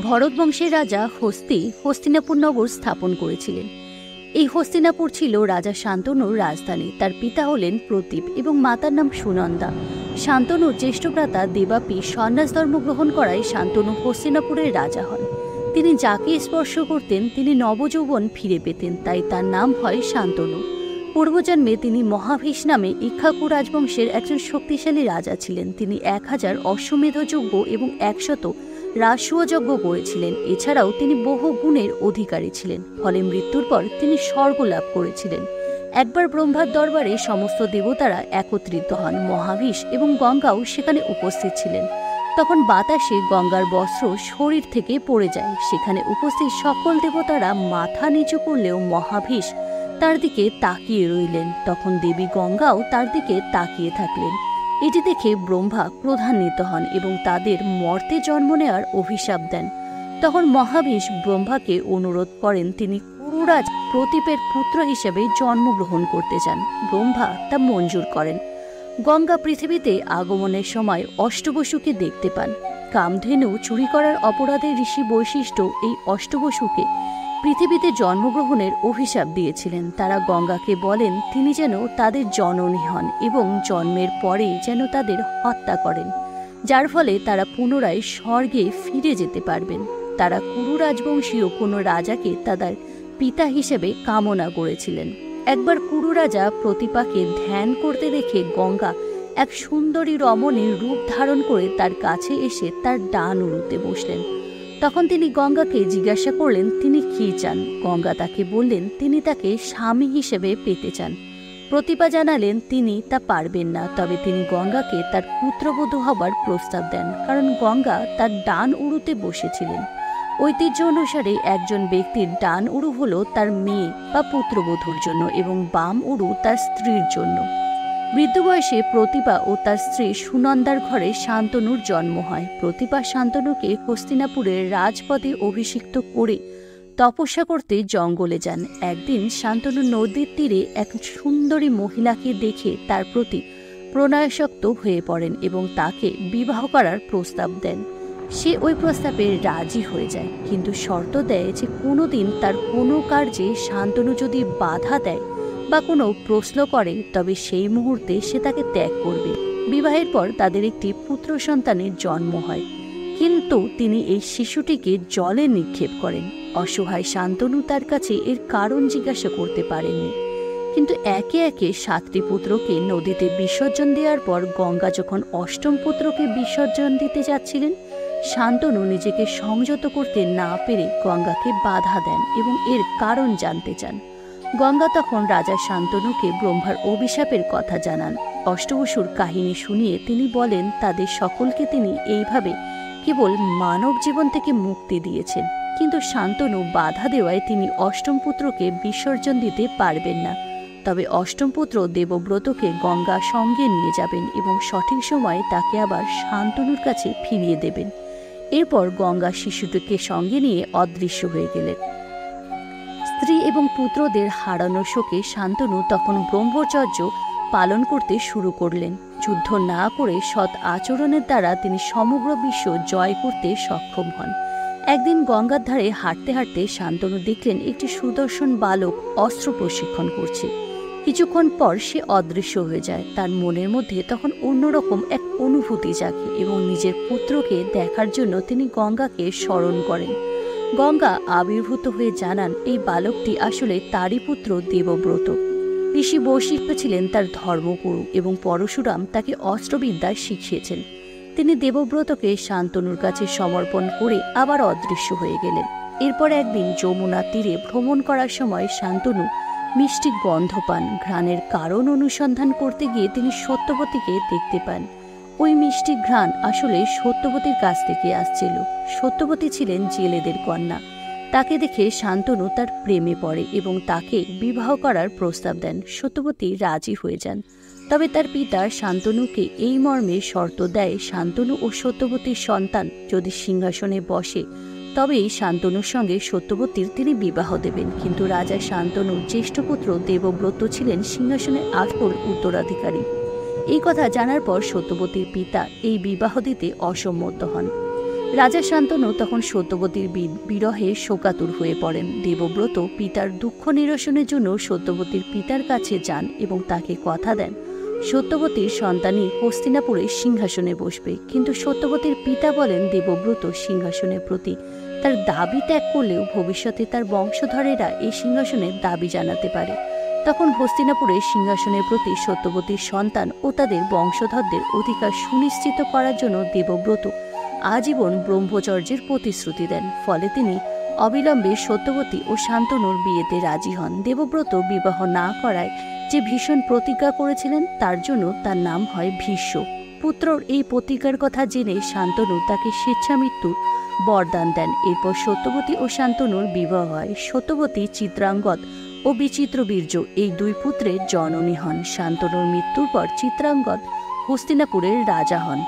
ভরত বংশের রাজা হস্তিনাপুর নগর স্থাপন করেছিলেন। এই হস্তিনাপুর ছিল রাজা শান্তনুর রাজধানী। তার পিতা হলেন প্রতীপ এবং মাতার নাম সুনন্দা। শান্তনুর জ্যেষ্ঠ ভ্রাতা দেবাপী সন্ন্যাস ধর্ম গ্রহণ করায় শান্তনু হস্তিনাপুরের রাজা হন। তিনি যাকে স্পর্শ করতেন তিনি নবযৌবন ফিরে পেতেন, তাই তার নাম হয় শান্তনু। পূর্বজন্মে তিনি মহাভীষ নামে ইক্ষ্বাকু রাজবংশের একজন শক্তিশালী রাজা ছিলেন। তিনি 1000 অশ্বমেধ যজ্ঞ এবং 100 রাজসূয় যজ্ঞ করেছিলেন। এছাড়াও তিনি বহু গুণের অধিকারী ছিলেন। ফলে মৃত্যুর পর তিনি স্বর্গ লাভ করেছিলেন। একবার ব্রহ্মার দরবারে সমস্ত দেবতারা একত্রিত হন। মহাভীষ এবং গঙ্গাও সেখানে উপস্থিত ছিলেন। তখন বাতাসে গঙ্গার বস্ত্র শরীর থেকে পড়ে যায়। সেখানে উপস্থিত সকল দেবতারা মাথা নিচু করলেও মহাভীষ তার দিকে তাকিয়ে রইলেন। তখন দেবী গঙ্গাও তার দিকে তাকিয়ে থাকলেন। এটি দেখে ব্রহ্মা ক্রোধান্বিত হন এবং তাদের মর্তে জন্ম নেওয়ার অভিশাপ দেন। তখন মহাভীষ ব্রহ্মাকে অনুরোধ করেন তিনি কুরুরাজ প্রতীপের পুত্র হিসেবে জন্মগ্রহণ করতে চান। ব্রহ্মা তা মঞ্জুর করেন। গঙ্গা পৃথিবীতে আগমনের সময় অষ্টবসুকে দেখতে পান। কামধেনু চুরি করার অপরাধে ঋষি বৈশিষ্ট্য এই অষ্টবসুকে পৃথিবীতে জন্মগ্রহণের অভিশাপ দিয়েছিলেন। তারা গঙ্গাকে বলেন তিনি যেন তাদের জননী হন এবং জন্মের পরে যেন তাদের হত্যা করেন, যার ফলে তারা পুনরায় স্বর্গে ফিরে যেতে পারবেন। তারা কুরু রাজবংশীয় কোনো রাজাকে তাদের পিতা হিসেবে কামনা করেছিলেন। একবার কুরু রাজা প্রতীপাকে ধ্যান করতে দেখে গঙ্গা এক সুন্দরী রমণীর রূপ ধারণ করে তার কাছে এসে তার ডান উরুতে বসলেন। তখন তিনি গঙ্গাকে জিজ্ঞাসা করলেন তিনি কি চান। গঙ্গা তাকে বললেন তিনি তাকে স্বামী হিসেবে পেতে চান। প্রতীপা জানালেন তিনি তা পারবেন না, তবে তিনি গঙ্গাকে তার পুত্রবধূ হবার প্রস্তাব দেন, কারণ গঙ্গা তার ডান উরুতে বসেছিলেন। ঐতিহ্য অনুসারে একজন ব্যক্তির ডান উরু হল তার মেয়ে বা পুত্রবধূর জন্য এবং বাম উরু তার স্ত্রীর জন্য। বৃদ্ধ বয়সে প্রতীপা ও তার স্ত্রী সুনন্দার ঘরে শান্তনুর জন্ম হয়। প্রতীপা শান্তনুকে হস্তিনাপুরের রাজপদে অভিষিক্ত করে তপস্যা করতে জঙ্গলে যান। একদিন শান্তনু নদীর তীরে এক সুন্দরী মহিলাকে দেখে তার প্রতি প্রণয়াসক্ত হয়ে পড়েন এবং তাকে বিবাহ করার প্রস্তাব দেন। সে ওই প্রস্তাবে রাজি হয়ে যায়, কিন্তু শর্ত দেয় যে কোনোদিন তার কোনো কার্যে শান্তনু যদি বাধা দেয় বা কোনো প্রশ্ন করে তবে সেই মুহূর্তে সে তাকে ত্যাগ করবে। বিবাহের পর তাদের একটি পুত্র সন্তানের জন্ম হয়, কিন্তু তিনি এই শিশুটিকে জলে নিক্ষেপ করেন। অসহায় শান্তনু তার কাছে এর কারণ জিজ্ঞাসা করতে পারেননি। কিন্তু একে একে 7টি পুত্রকে নদীতে বিসর্জন দেওয়ার পর গঙ্গা যখন 8ম পুত্রকে বিসর্জন দিতে যাচ্ছিলেন, শান্তনু নিজেকে সংযত করতে না পেরে গঙ্গাকে বাধা দেন এবং এর কারণ জানতে চান। গঙ্গা তখন রাজা শান্তনুকে ব্রহ্মার অভিশাপের কথা জানান। অষ্টবসুর কাহিনী শুনিয়ে তিনি বলেন তাদের সকলকে তিনি এইভাবে কেবল মানব জীবন থেকে মুক্তি দিয়েছেন, কিন্তু শান্তনু বাধা দেওয়ায় তিনি 8ম পুত্রকে বিসর্জন দিতে পারবেন না। তবে 8ম পুত্র দেবব্রতকে গঙ্গা সঙ্গে নিয়ে যাবেন এবং সঠিক সময়ে তাকে আবার শান্তনুর কাছে ফিরিয়ে দেবেন। এরপর গঙ্গা শিশুটিকে সঙ্গে নিয়ে অদৃশ্য হয়ে গেলেন। স্ত্রী এবং পুত্রদের হারানোর শোকে শান্তনু তখন ব্রহ্মচর্য পালন করতে শুরু করলেন। যুদ্ধ না করে সৎ আচরণের দ্বারা তিনি সমগ্র বিশ্ব জয় করতে সক্ষম হন। একদিন গঙ্গার ধারে হাঁটতে হাঁটতে শান্তনু দেখলেন একটি সুদর্শন বালক অস্ত্র প্রশিক্ষণ করছে। কিছুক্ষণ পর সে অদৃশ্য হয়ে যায়। তার মনের মধ্যে তখন অন্যরকম এক অনুভূতি জাগে এবং নিজের পুত্রকে দেখার জন্য তিনি গঙ্গাকে স্মরণ করেন। গঙ্গা আবির্ভূত হয়ে জানান এই বালকটি আসলে তারই পুত্র দেবব্রত। ঋষি বৈশিষ্ট্য ছিলেন তার ধর্মগুরু এবং পরশুরাম তাকে অস্ত্রবিদ্যা শিখিয়েছেন। তিনি দেবব্রতকে শান্তনুর কাছে সমর্পণ করে আবার অদৃশ্য হয়ে গেলেন। এরপর একদিন যমুনা তীরে ভ্রমণ করার সময় শান্তনু মিষ্টি গন্ধ পান। ঘ্রাণের কারণ অনুসন্ধান করতে গিয়ে তিনি সত্যবতীকে দেখতে পান। ওই মিষ্টি ঘ্রাণ আসলে সত্যবতীর কাছ থেকে আসছিল। সত্যবতী ছিলেন জেলেদের কন্যা। তাকে দেখে শান্তনু তার প্রেমে পড়ে এবং তাকে বিবাহ করার প্রস্তাব দেন। সত্যবতী রাজি হয়ে যান। তবে তার পিতা শান্তনুকে এই মর্মে শর্ত দেয় শান্তনু ও সত্যবতীর সন্তান যদি সিংহাসনে বসে তবেই শান্তনুর সঙ্গে সত্যবতীর তিনি বিবাহ দেবেন। কিন্তু রাজা শান্তনুর জ্যেষ্ঠ পুত্র দেবব্রত ছিলেন সিংহাসনের আসল উত্তরাধিকারী। এই কথা জানার পর সত্যবতীর পিতা এই বিবাহ দিতে অসম্মত হন। রাজা শান্তনু তখন সত্যবতীর বিরহে শোকাতুর হয়ে পড়েন। দেবব্রত পিতার দুঃখ নিরসনের জন্য সত্যবতীর পিতার কাছে যান এবং তাকে কথা দেন সত্যবতীর সন্তানই হস্তিনাপুরে সিংহাসনে বসবে। কিন্তু সত্যবতীর পিতা বলেন দেবব্রত সিংহাসনের প্রতি তার দাবি ত্যাগ করলেও ভবিষ্যতে তার বংশধরেরা এই সিংহাসনের দাবি জানাতে পারে। তখন হস্তিনাপুরের সিংহাসনের প্রতি সত্যবতীর সন্তান ও তাদের বংশধরদের অধিকার সুনিশ্চিত করার জন্য দেবব্রত আজীবন ব্রহ্মচর্যের প্রতিশ্রুতি দেন। ফলে তিনি অবিলম্বে সত্যবতী ও শান্তনুর বিয়েতে রাজি হন। দেবব্রত বিবাহ না করায় যে ভীষণ প্রতিজ্ঞা করেছিলেন তার জন্য তার নাম হয় ভীষ্ম। পুত্রর এই প্রতিজ্ঞার কথা জেনে শান্তনু তাকে স্বেচ্ছামৃত্যুর বরদান দেন। এরপর সত্যবতী ও শান্তনুর বিবাহ হয়। সত্যবতী চিত্রাঙ্গদ ও বিচিত্রবীর্য এই দুই পুত্রের জননী হন। শান্তনুর মৃত্যুর পর চিত্রাঙ্গদ হস্তিনাপুরের রাজা হন।